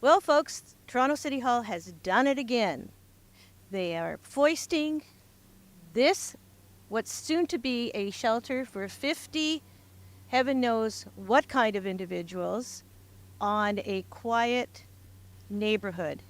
Well, folks, Toronto City Hall has done it again. They are foisting this, what's soon to be a shelter for 50, heaven knows what kind of individuals, on a quiet neighborhood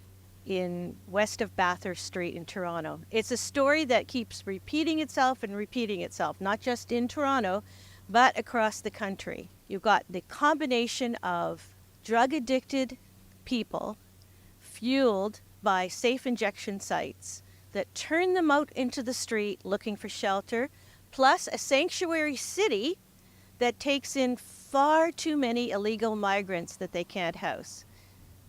in west of Bathurst Street in Toronto. It's a story that keeps repeating itself and repeating itself, not just in Toronto, but across the country. You've got the combination of drug addicted people fueled by safe injection sites that turn them out into the street looking for shelter, plus a sanctuary city that takes in far too many illegal migrants that they can't house.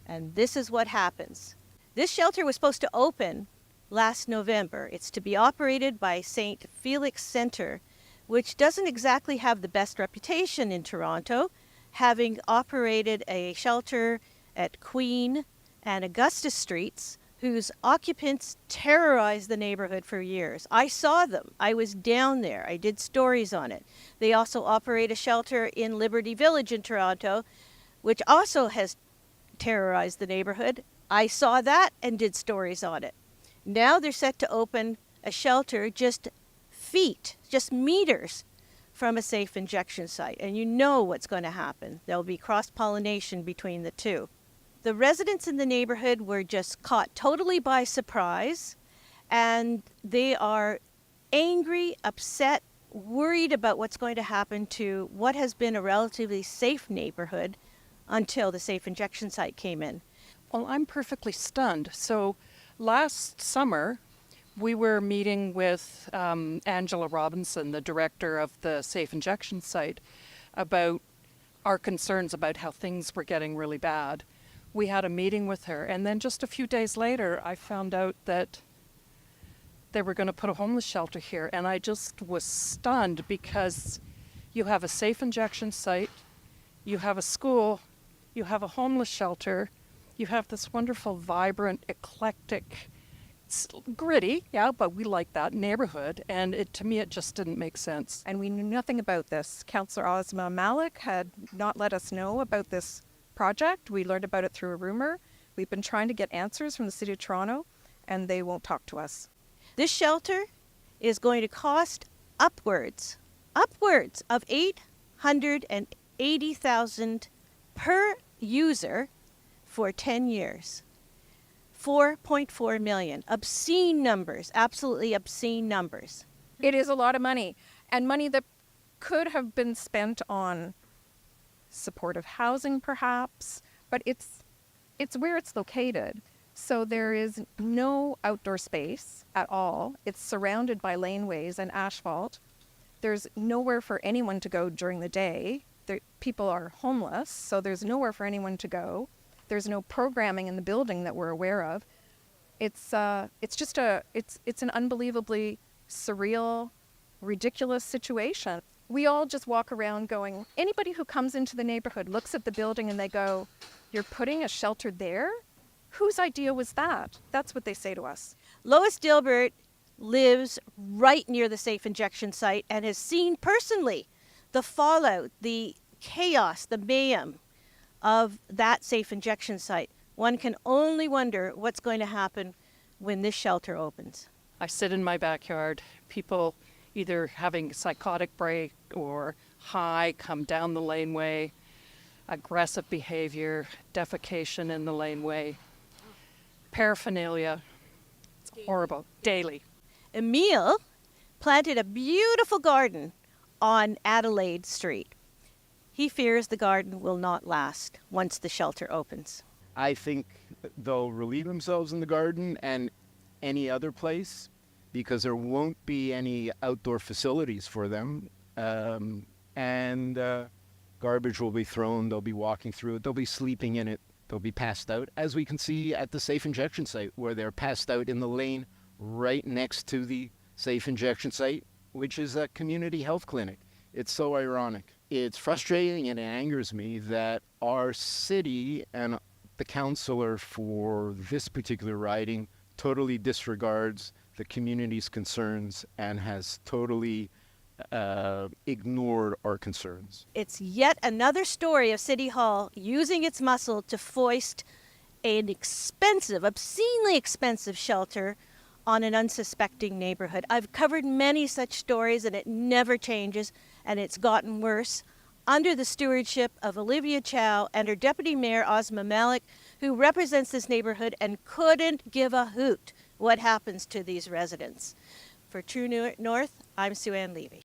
And this is what happens. This shelter was supposed to open last November. It's to be operated by St. Felix Centre, which doesn't exactly have the best reputation in Toronto, having operated a shelter at Queen and Augusta Streets, whose occupants terrorized the neighborhood for years. I saw them. I was down there. I did stories on it. They also operate a shelter in Liberty Village in Toronto, which also has terrorized the neighborhood. I saw that and did stories on it. Now they're set to open a shelter just feet, just meters from a safe injection site. And you know what's going to happen. There'll be cross-pollination between the two. The residents in the neighborhood were just caught totally by surprise, and they are angry, upset, worried about what's going to happen to what has been a relatively safe neighborhood until the safe injection site came in. Well, I'm perfectly stunned. So last summer, we were meeting with Angela Robinson, the director of the safe injection site, about our concerns about how things were getting really bad. We had a meeting with her, and then just a few days later, I found out that they were going to put a homeless shelter here, and I just was stunned because you have a safe injection site, you have a school, you have a homeless shelter, you have this wonderful, vibrant, eclectic, gritty, yeah, but we like that neighborhood, and to me it just didn't make sense. And we knew nothing about this. Councillor Ozma Malik had not let us know about this project. We learned about it through a rumor. We've been trying to get answers from the City of Toronto, and they won't talk to us. This shelter is going to cost upwards of $880,000 per user for 10 years. 4.4 million. Obscene numbers, absolutely obscene numbers. It is a lot of money, and money that could have been spent on supportive housing perhaps, but it's where it's located. So there is no outdoor space at all. It's surrounded by laneways and asphalt. There's nowhere for anyone to go during the day. People are homeless, so there's nowhere for anyone to go. There's no programming in the building that we're aware of. It's an unbelievably surreal, ridiculous situation. We all just walk around going, anybody who comes into the neighborhood looks at the building and they go, "You're putting a shelter there? Whose idea was that?" That's what they say to us. Lois Dilbert lives right near the safe injection site and has seen personally the fallout, the chaos, the mayhem of that safe injection site. One can only wonder what's going to happen when this shelter opens. I sit in my backyard, people either having psychotic break or high come down the laneway, aggressive behavior, defecation in the laneway, paraphernalia. It's horrible, daily. Emile planted a beautiful garden on Adelaide Street. He fears the garden will not last once the shelter opens. I think they'll relieve themselves in the garden and any other place because there won't be any outdoor facilities for them. And garbage will be thrown. They'll be walking through it. They'll be sleeping in it. They'll be passed out, as we can see at the safe injection site, where they're passed out in the lane right next to the safe injection site, which is a community health clinic. It's so ironic. It's frustrating and it angers me that our city and the councillor for this particular riding totally disregards the community's concerns and has totally ignored our concerns. It's yet another story of City Hall using its muscle to foist an expensive, obscenely expensive shelter on an unsuspecting neighborhood. I've covered many such stories and it never changes, and it's gotten worse under the stewardship of Olivia Chow and her deputy mayor Ozma Malik, who represents this neighborhood and couldn't give a hoot what happens to these residents. For True North, I'm Sue Ann Levy.